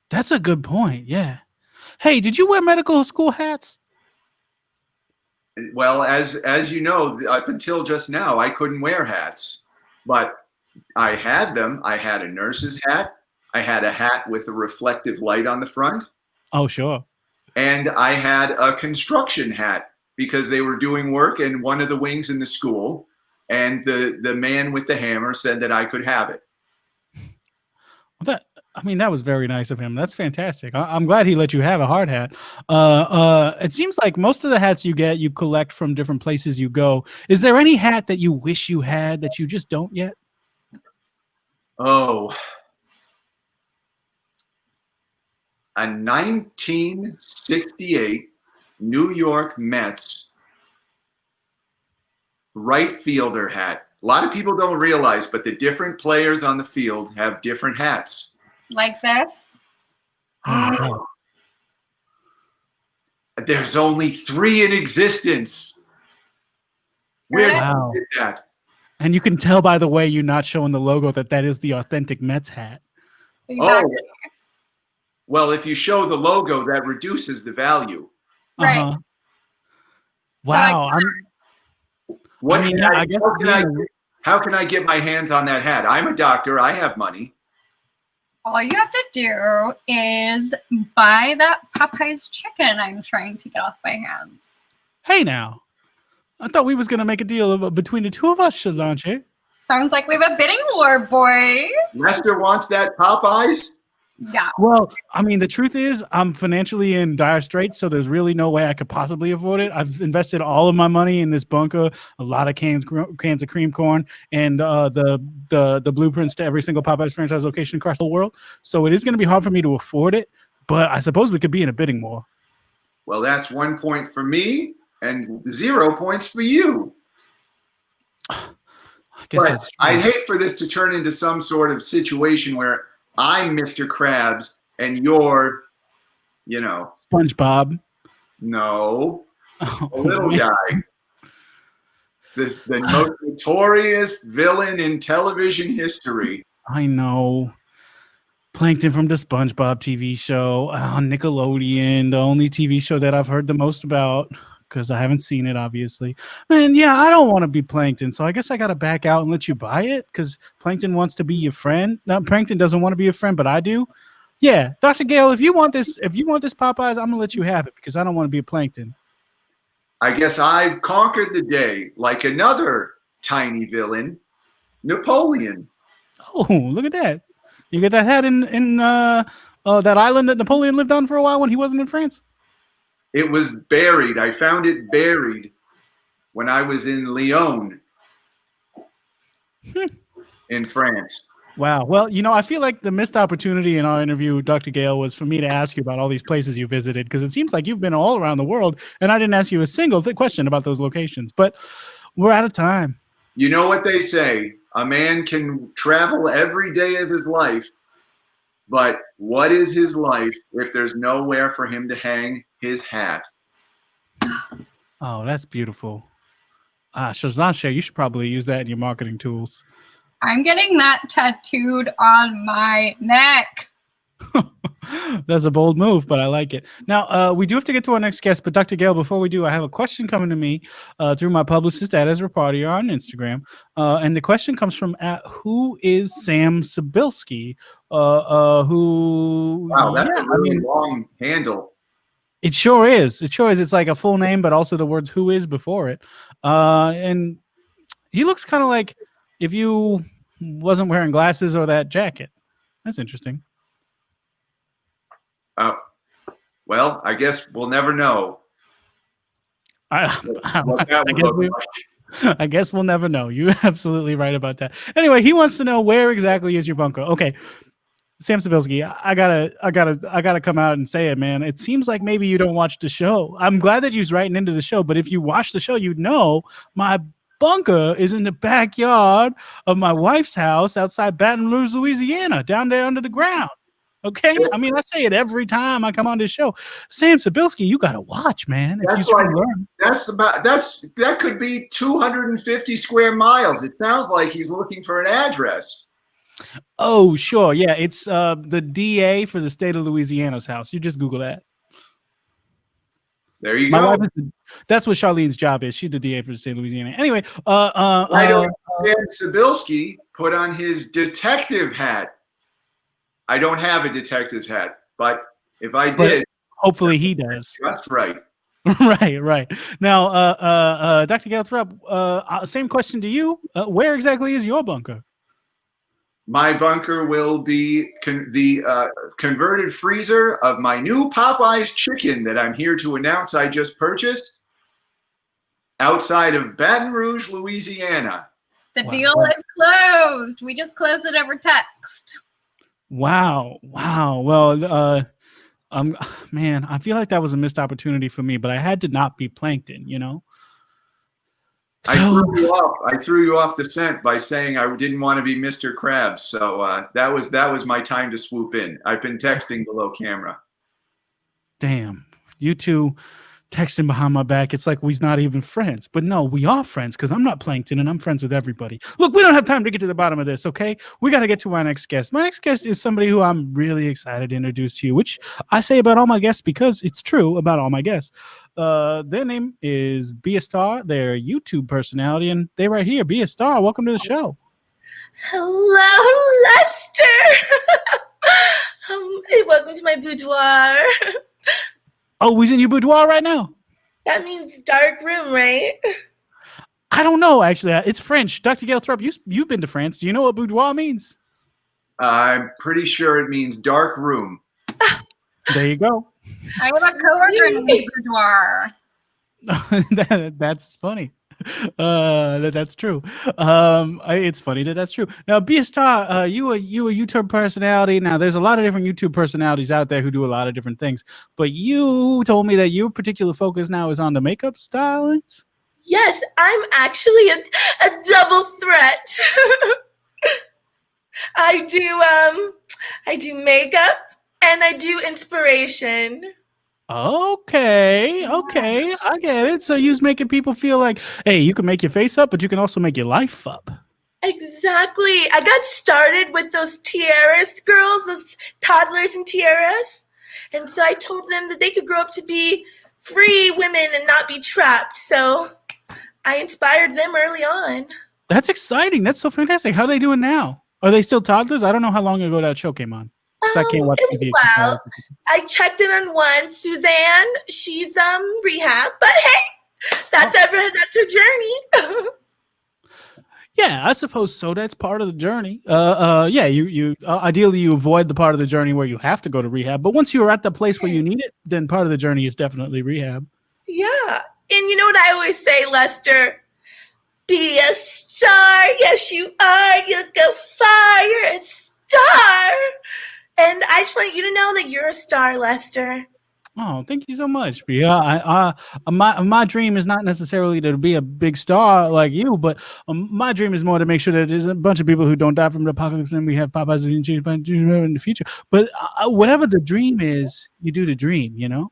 That's a good point. Yeah. Hey, did you wear medical school hats? Well, as you know, up until just now, I couldn't wear hats, but I had them. I had a nurse's hat. I had a hat with a reflective light on the front. Oh, sure. And I had a construction hat because they were doing work in one of the wings in the school, and the man with the hammer said that I could have it. Well, that was very nice of him. That's fantastic. I'm glad he let you have a hard hat. It seems like most of the hats you get, you collect from different places you go. Is there any hat that you wish you had that you just don't yet? Oh, a 1968 New York Mets right fielder hat. A lot of people don't realize, but the different players on the field have different hats. Like this? There's only 3 in existence. Where did you get that? And you can tell by the way you're not showing the logo that is the authentic Mets hat. Exactly. Oh, well, if you show the logo, that reduces the value. Right. Uh-huh. Wow. How can I get my hands on that hat? I'm a doctor. I have money. All you have to do is buy that Popeye's chicken I'm trying to get off my hands. Hey, now. I thought we was going to make a deal between the two of us, Chezlaunge. Sounds like we have a bidding war, boys. Lester wants that Popeyes? Yeah. Well, I mean, the truth is I'm financially in dire straits, so there's really no way I could possibly afford it. I've invested all of my money in this bunker, a lot of cans of cream corn, and the blueprints to every single Popeyes franchise location across the world. So it is going to be hard for me to afford it, but I suppose we could be in a bidding war. Well, that's 1 point for me and 0 points for you. I hate for this to turn into some sort of situation where I'm Mr. Krabs and you're, SpongeBob. No, a little guy. The most notorious villain in television history. I know. Plankton from the SpongeBob TV show on Nickelodeon, the only TV show that I've heard the most about because I haven't seen it, obviously. And yeah, I don't want to be Plankton, so I guess I got to back out and let you buy it because Plankton wants to be your friend. No, Plankton doesn't want to be your friend, but I do. Yeah, Dr. Gail, if you want this Popeyes, I'm gonna let you have it because I don't want to be a Plankton. I guess I've conquered the day like another tiny villain, Napoleon. Oh, look at that! You get that hat in that island that Napoleon lived on for a while when he wasn't in France. It was buried. I found it buried when I was in Lyon, in France. Wow. Well, I feel like the missed opportunity in our interview, Dr. Gail, was for me to ask you about all these places you visited because it seems like you've been all around the world, and I didn't ask you a single question about those locations. But we're out of time. You know what they say? A man can travel every day of his life, but what is his life if there's nowhere for him to hang his hat? Oh, that's beautiful. Chezlaunge, you should probably use that in your marketing tools. I'm getting that tattooed on my neck. That's a bold move, but I like it. Now, we do have to get to our next guest, but Dr. Gail, before we do, I have a question coming to me through my publicist at Ezra Party on Instagram. And the question comes from who is Sam Sibilsky? Who? Wow, that's a really long handle. It sure is. It sure is. It's like a full name, but also the words "who is" before it. And he looks kind of like if you wasn't wearing glasses or that jacket. That's interesting. Well, I guess we'll never know. I guess we'll never know. You're absolutely right about that. Anyway, he wants to know where exactly is your bunker. Okay, Sam Sibilsky, I gotta come out and say it, man. It seems like maybe you don't watch the show. I'm glad that you're writing into the show, but if you watch the show, you'd know my bunker is in the backyard of my wife's house outside Baton Rouge, Louisiana, down there under the ground. Okay, I mean, I say it every time I come on this show. Sam Sibilsky, you gotta watch, man. That could be 250 square miles. It sounds like he's looking for an address. Oh, sure, yeah, it's the DA for the state of Louisiana's house. You just Google that. There you go. That's what Charlene's job is. She's the DA for the state of Louisiana. Anyway, Sam Sibilsky put on his detective hat. I don't have a detective's hat, but if I did, hopefully he does. That's right. right. Now, Dr. Gail Thrupp, same question to you. Where exactly is your bunker? My bunker will be the converted freezer of my new Popeyes chicken that I'm here to announce I just purchased outside of Baton Rouge, Louisiana. The deal is closed. We just closed it over text. Wow. Well, man, I feel like that was a missed opportunity for me, but I had to not be Plankton, you know? I threw you off the scent by saying I didn't want to be Mr. Krabs. So that was my time to swoop in. I've been texting below camera. Damn, you two texting behind my back. It's like we're not even friends. But no, we are friends because I'm not Plankton and I'm friends with everybody. Look, we don't have time to get to the bottom of this, okay? We got to get to our next guest. My next guest is somebody who I'm really excited to introduce to you, which I say about all my guests because it's true about all my guests. Their name is Be a Starr. They're a YouTube personality, and they're right here. Be a Starr, welcome to the show. Hello, Lester. Welcome to my boudoir. Oh, he's in your boudoir right now? That means dark room, right? I don't know, actually. It's French. Dr. Gail Thrupp, you've been to France. Do you know what boudoir means? I'm pretty sure it means dark room. There you go. I have a coworker in the boudoir. That's funny. That's true. It's funny that's true. Now, Be a Starr, you a YouTube personality. Now, there's a lot of different YouTube personalities out there who do a lot of different things, but you told me that your particular focus now is on the makeup stylists. Yes, I'm actually a double threat. I do makeup and I do inspiration. Okay, I get it. So you're making people feel like, hey, you can make your face up, but you can also make your life up. Exactly. I got started with those tiaras girls, those toddlers in tiaras. And so I told them that they could grow up to be free women and not be trapped. So I inspired them early on. That's exciting. That's so fantastic. How are they doing now? Are they still toddlers? I don't know how long ago that show came on. I can't watch TV. Well, I checked in on one, Suzanne. She's rehab, but hey, that's her journey. Yeah, I suppose so. That's part of the journey. Yeah, you ideally you avoid the part of the journey where you have to go to rehab, but once you're at the place where you need it, then part of the journey is definitely rehab. Yeah, and you know what I always say, Lester? Be a star. Yes, you are. You'll go far. You're a star. And I just want you to know that you're a star, Lester. Oh, thank you so much. Yeah, my dream is not necessarily to be a big star like you, but my dream is more to make sure that there's a bunch of people who don't die from the apocalypse and we have Popeyes in the future. But whatever the dream is, you do the dream, you know?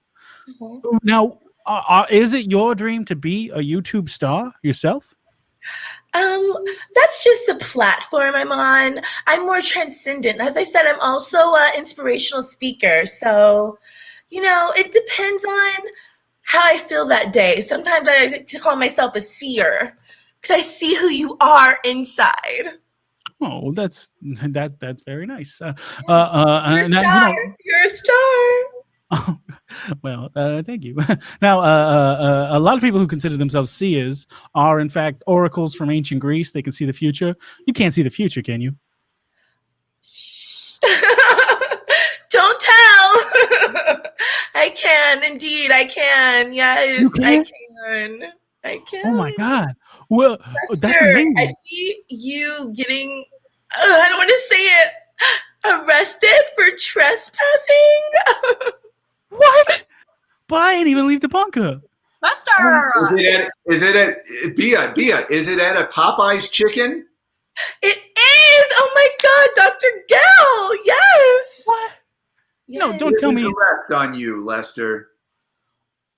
Mm-hmm. Now, Is it your dream to be a YouTube star yourself? That's just the platform I'm on. I'm more transcendent. As I said, I'm also an inspirational speaker. So, it depends on how I feel that day. Sometimes I like to call myself a seer because I see who you are inside. Oh, that's very nice. You're a star. You're a star. Well, thank you. Now, a lot of people who consider themselves seers are, in fact, oracles from ancient Greece. They can see the future. You can't see the future, can you? Don't tell. I can, indeed. I can. Yes, You can? I can. I can. Oh my God. Well, that's Lester, amazing. I see you getting, I don't want to say it, arrested for trespassing. What? But I ain't even leave the bunker. Lester! Is it at Bia? Is it at a Popeye's chicken? It is. Oh my God, Dr. Gail. Yes. What? Yes. No, don't tell me. Arrest on you, Lester.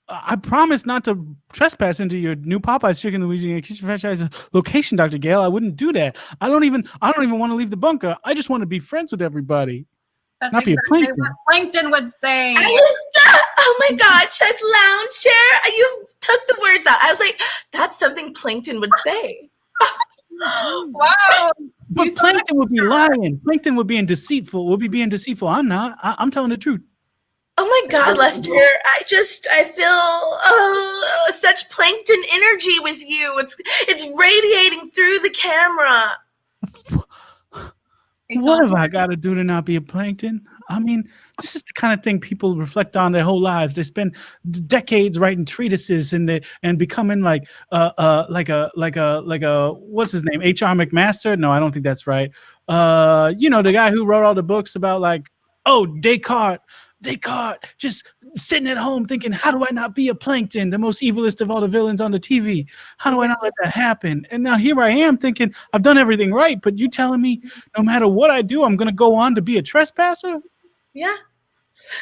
I promise not to trespass into your new Popeye's Chicken Louisiana Kitchen franchise location, Dr. Gail. I wouldn't do that. I don't even want to leave the bunker. I just want to be friends with everybody. That's Not be a exactly Plankton. what Plankton would say. Oh my God, Chezlaunge chair. You took the words out. I was like, that's something Plankton would say. Wow. But Plankton would be lying. Plankton would be being deceitful. I'm not. I'm telling the truth. Oh my God, Lester, I feel such Plankton energy with you. It's radiating through the camera. What have I got to do to not be a Plankton? I mean, this is the kind of thing people reflect on their whole lives. They spend decades writing treatises and becoming like a what's his name? H.R. McMaster? No, I don't think that's right. The guy who wrote all the books about Descartes just sitting at home thinking, how do I not be a Plankton, the most evilest of all the villains on the TV? How do I not let that happen? And now here I am thinking I've done everything right, but you telling me no matter what I do, I'm going to go on to be a trespasser? Yeah.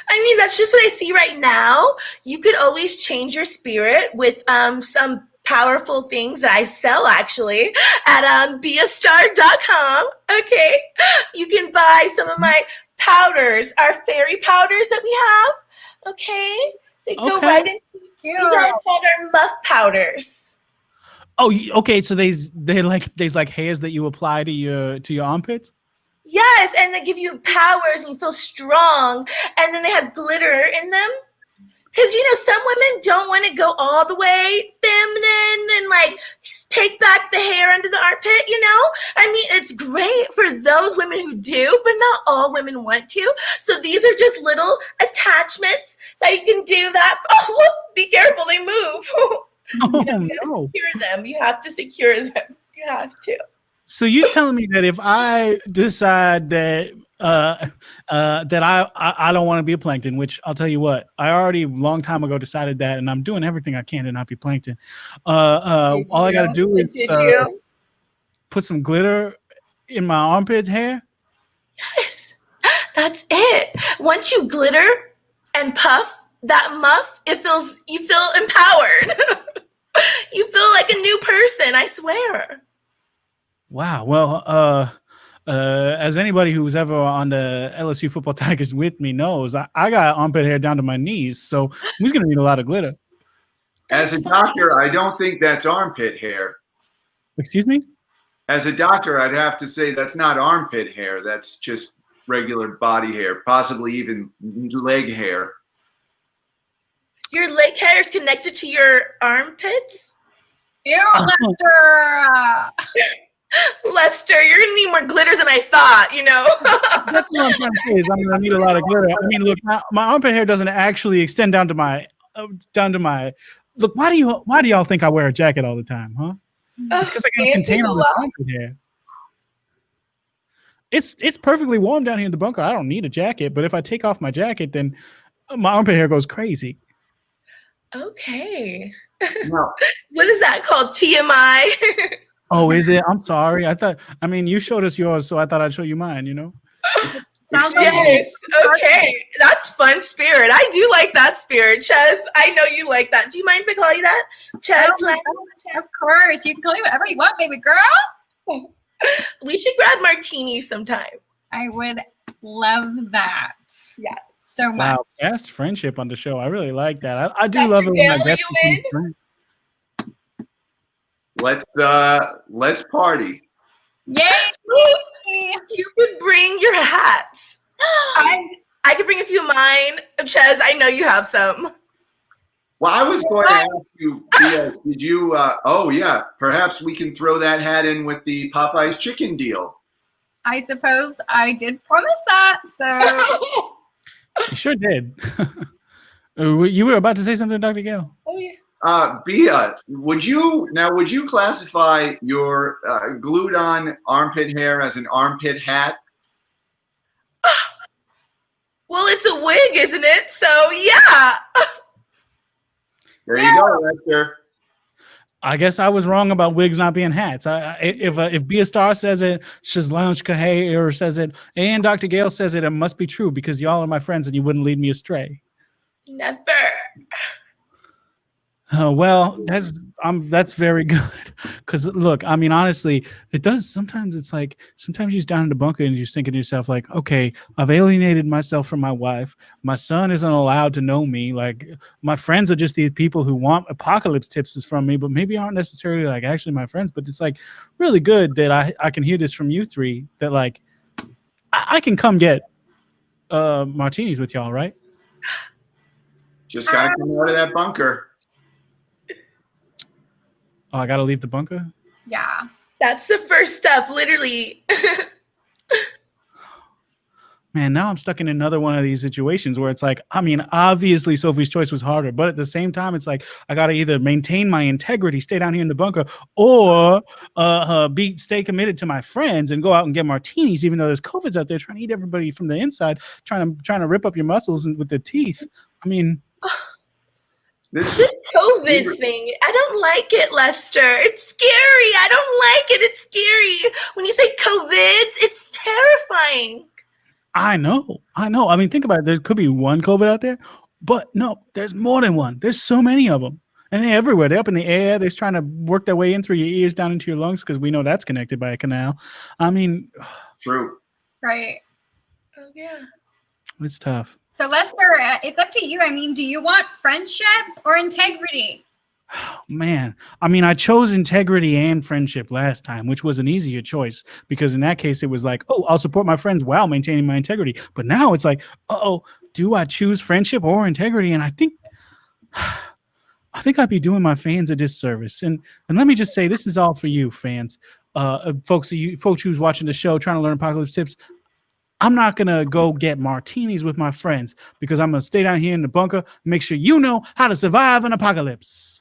I mean, that's just what I see right now. You could always change your spirit with some powerful things that I sell actually at beastar.com. Okay. You can buy some of my powders, our fairy powders that we have. Okay. They go right into these are called our muff powders. Oh, okay. So there's like hairs that you apply to your armpits? Yes, and they give you powers and you feel strong, and then they have glitter in them. Because, some women don't want to go all the way feminine and take back the hair under the armpit, I mean, it's great for those women who do, but not all women want to. So these are just little attachments that you can do that. Oh, be careful, they move. No. Secure them. You have to secure them. You have to. So you're telling me that if I decide that that I don't want to be a Plankton, which I'll tell you what, I already a long time ago decided that, and I'm doing everything I can to not be Plankton. All I got to do is put some glitter in my armpit hair. Yes, that's it. Once you glitter and puff that muff, you feel empowered. You feel like a new person, I swear. Wow. Well, as anybody who's ever on the LSU football Tigers with me knows, I got armpit hair down to my knees, so I'm just gonna need a lot of glitter. As a doctor, I don't think that's armpit hair. Excuse me? As a doctor, I'd have to say that's not armpit hair. That's just regular body hair, possibly even leg hair. Your leg hair is connected to your armpits? Ew, Lester! Lester, you're gonna need more glitter than I thought, That's what I'm trying to say is I'm gonna need a lot of glitter. I mean, look, my armpit hair doesn't actually extend down to my look. Why do y'all think I wear a jacket all the time, huh? It's because I got a container with armpit hair. It's perfectly warm down here in the bunker. I don't need a jacket, but if I take off my jacket, then my armpit hair goes crazy. Okay. No. What is that called? TMI? Oh, is it? I'm sorry. You showed us yours, so I thought I'd show you mine, Sounds like Yes. Okay. That's fun spirit. I do like that spirit. Ches, I know you like that. Do you mind if I call you that? Chezlaunge? Of course. You can call me whatever you want, baby girl. We should grab martinis sometime. I would love that. Yeah. So much. Wow, best friendship on the show. I really like that. I do Dr. love it when Gail, I are get you in? Let's party. Yay! You could bring your hats. I could bring a few of mine. Ches, I know you have some. Well, I was going to ask you, did you, perhaps we can throw that hat in with the Popeye's chicken deal. I suppose I did promise that, so You sure did. You were about to say something, Dr. Gail. Oh, yeah. Bia, would you classify your glued on armpit hair as an armpit hat? Well, it's a wig, isn't it? So, yeah. There you go, Lester. I guess I was wrong about wigs not being hats. If Bia Starr says it, Chezlaunge Kahay says it, and Dr. Gail says it, it must be true because y'all are my friends and you wouldn't lead me astray. Never. Well, that's very good. Because look, I mean, honestly, it does. Sometimes it's like sometimes you're just down in the bunker and you're just thinking to yourself, like, okay, I've alienated myself from my wife. My son isn't allowed to know me. Like, my friends are just these people who want apocalypse tips from me, but maybe aren't necessarily like actually my friends. But it's like really good that I can hear this from you three. That like I can come get martinis with y'all, right? Just gotta come out of that bunker. Oh, I gotta leave the bunker? yeah. That's the first step, literally. Man, now I'm stuck in another one of these situations where it's like, I mean, obviously Sophie's choice was harder, but at the same time, it's like I gotta either maintain my integrity, stay down here in the bunker, or stay committed to my friends and go out and get martinis, even though there's COVIDs out there trying to eat everybody from the inside, trying to rip up your muscles with their teeth. I mean, This COVID thing, I don't like it, Lester. It's scary. I don't like it. It's scary. When you say COVID, it's terrifying. I know. I mean, think about it. There could be one COVID out there, but no, there's more than one. There's so many of them. And they're everywhere. They're up in the air. They're trying to work their way in through your ears down into your lungs because we know that's connected by a canal. I mean, True. Right. Oh, yeah. it's tough. So Lester, it's up to you. I mean, do you want friendship or integrity? Man, I mean, I chose integrity and friendship last time, which was an easier choice because in that case, it was like, oh, I'll support my friends while maintaining my integrity. But now it's like, oh, do I choose friendship or integrity? And I think I'd be doing my fans a disservice. And let me just say, this is all for you, fans, folks who's watching the show, trying to learn apocalypse tips. I'm not going to go get martinis with my friends because I'm going to stay down here in the bunker, make sure you know how to survive an apocalypse.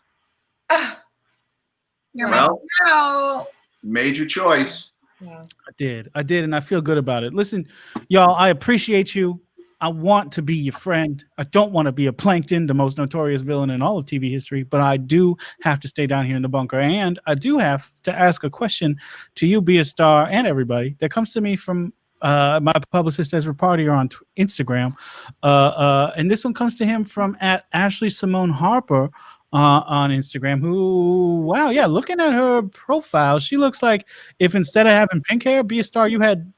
You're missing out. Major choice. I did, and I feel good about it. Listen, y'all, I appreciate you. I want to be your friend. I don't want to be a Plankton, the most notorious villain in all of TV history, but I do have to stay down here in the bunker. And I do have to ask a question to you, Be a Star, and everybody that comes to me from my publicist Ezra Partier on Instagram. And this one comes to him from at Ashley Simone Harper on Instagram, who, wow, yeah, looking at her profile, she looks like if instead of having pink hair, Be a Star, you had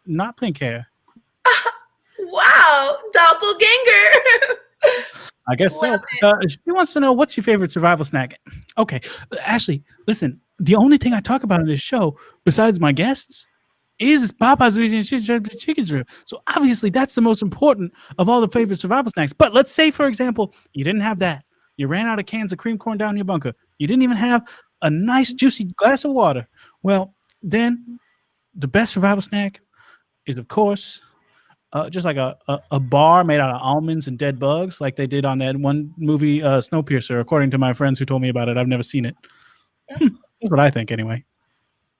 not pink hair. Wow, doppelganger. I guess so. She wants to know, what's your favorite survival snack? Okay, Ashley, listen, the only thing I talk about on this show, besides my guests, is Popeye's Louisiana chicken strip. So obviously that's the most important of all the favorite survival snacks. But let's say, for example, you didn't have that. You ran out of cans of cream corn down in your bunker. You didn't even have a nice juicy glass of water. Well, then the best survival snack is, of course, just like a bar made out of almonds and dead bugs, like they did on that one movie, Snowpiercer, according to my friends who told me about it. I've never seen it. That's what I think anyway.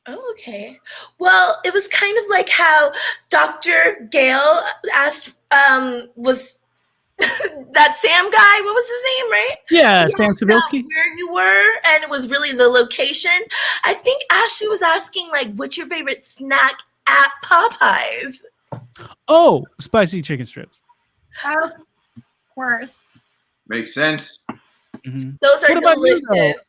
Oh, okay. Well, it was kind of like how Dr. Gail asked, was that Sam guy, what was his name, right? Yeah, Sam Sibilsky. Where you were, and it was really the location. I think Ashley was asking, like, what's your favorite snack at Popeyes? Oh, spicy chicken strips. Of course. Makes sense. Mhm. Those are What about you, delicious.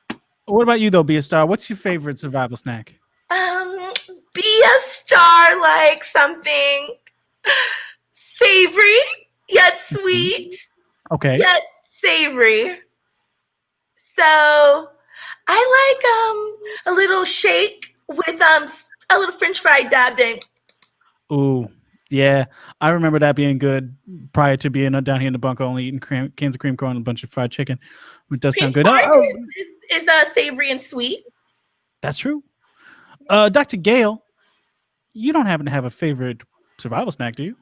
though? What about you, though, Be a Star? What's your favorite survival snack? Be a star like something savory yet sweet Okay. yet savory. So I like a little shake with a little French fry dabbed in. Ooh, yeah. I remember that being good prior to being down here in the bunker, only eating cans of cream corn and a bunch of fried chicken. It does Cream sound good. corn is savory and sweet. That's true. Dr. Gail, you don't happen to have a favorite survival snack, do you?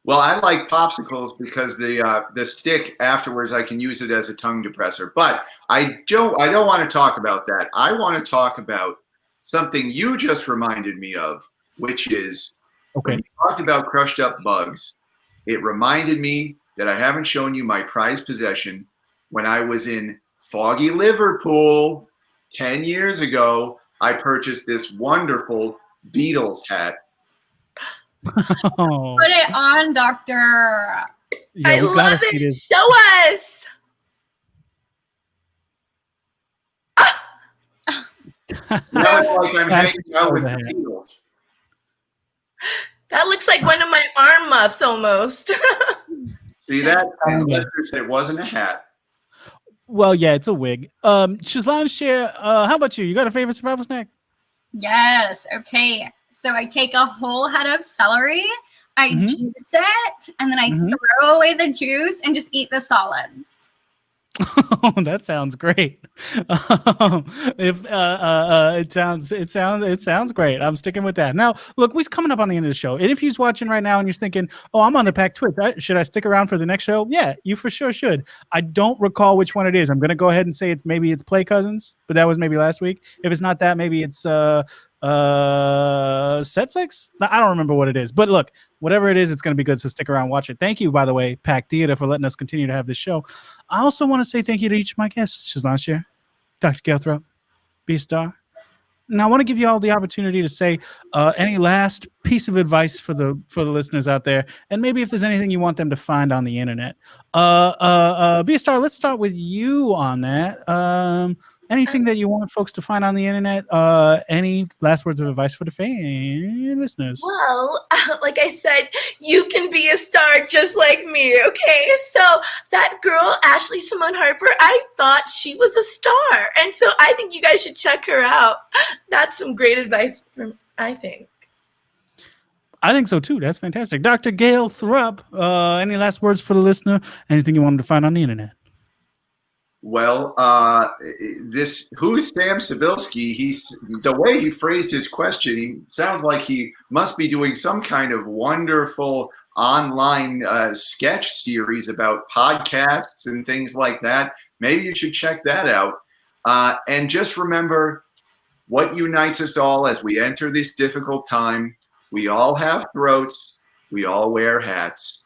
Well, I like popsicles because the stick afterwards I can use it as a tongue depressor. But I don't want to talk about that. I want to talk about something you just reminded me of, which is when Okay. you talked about crushed up bugs. It reminded me that I haven't shown you my prized possession. When I was in foggy Liverpool 10 years ago, I purchased this wonderful Beatles hat. Oh, Put it on, Doctor. yeah, I we gotta love see it. this. Show us. Now it's like I'm That's hanging out with the the hat. Beatles. That looks like one of my arm muffs almost. See that? And Okay. Lester said it wasn't a hat. Well, yeah, it's a wig. Chezlaunge share. How about you? You got a favorite survival snack? Yes. Okay. So I take a whole head of celery, I Mhm. juice it, and then I Mhm. throw away the juice and just eat the solids. Oh, that sounds great. If it sounds great. I'm sticking with that. Now, look, we're coming up on the end of the show, and if you're watching right now and you're thinking, "Oh, I'm on the Pack Twitch. Should I stick around for the next show?" Yeah, you for sure should. I don't recall which one it is. I'm gonna go ahead and say maybe it's Play Cousins, but that was maybe last week. If it's not that, maybe it's Setflix. I don't remember what it is, but look, whatever it is, it's gonna be good. So stick around, watch it. Thank you, by the way, Pack Theater, for letting us continue to have this show. I also want to say thank you to each of my guests, Chezlaunge, Dr. Gail Thrupp, B Star. And I want to give you all the opportunity to say any last piece of advice for the listeners out there, and maybe if there's anything you want them to find on the internet. B Star, let's start with you on that. Anything that you want folks to find on the internet? Any last words of advice for the fan listeners? Well, like I said, you can be a star just like me, okay? So that girl, Ashley Simone Harper, I thought she was a star. And so I think you guys should check her out. That's some great advice, I think. I think so too. That's fantastic. Dr. Gail Thrupp, any last words for the listener? Anything you wanted to find on the internet? Well, who's Sam Sibilsky? The way he phrased his question, he sounds like he must be doing some kind of wonderful online sketch series about podcasts and things like that. Maybe you should check that out. And just remember what unites us all as we enter this difficult time. We all have throats. We all wear hats.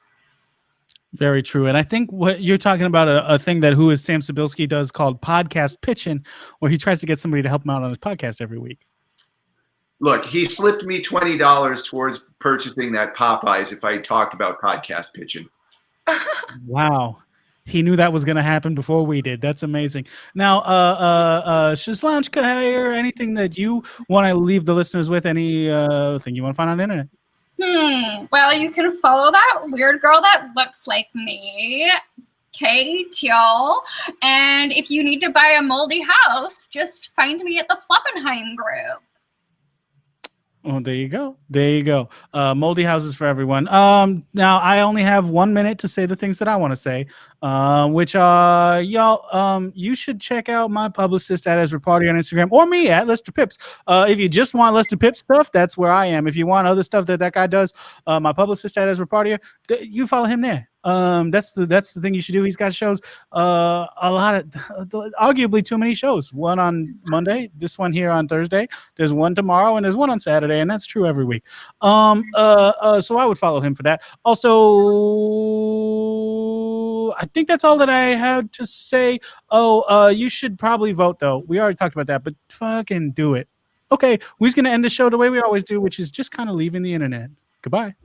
Very true. And I think what you're talking about, a thing that Who is Sam Sibilsky does called podcast pitching, where he tries to get somebody to help him out on his podcast every week. Look, he slipped me $20 towards purchasing that Popeyes if I talked about podcast pitching. Wow. He knew that was going to happen before we did. That's amazing. Now, Chezlaunge, anything that you want to leave the listeners with? Any thing you want to find on the internet? Well, you can follow that weird girl that looks like me, Teel. And if you need to buy a moldy house, just find me at the Floppenheim group. Oh, there you go. There you go. Moldy houses for everyone. Now I only have 1 minute to say the things that I want to say, which are y'all. You should check out my publicist at Ezra Party on Instagram, or me at Lester Pipps. If you just want Lester Pipps stuff, that's where I am. If you want other stuff that guy does, my publicist at Ezra Party, you follow him there. That's the thing you should do. He's got shows, a lot of arguably too many shows. One on Monday, this one here on Thursday. There's one tomorrow, and there's one on Saturday, and that's true every week. So I would follow him for that. Also, I think that's all that I had to say. You should probably vote though. We already talked about that, but fucking do it. Okay, we're just gonna end the show the way we always do, which is just kind of leaving the internet. Goodbye.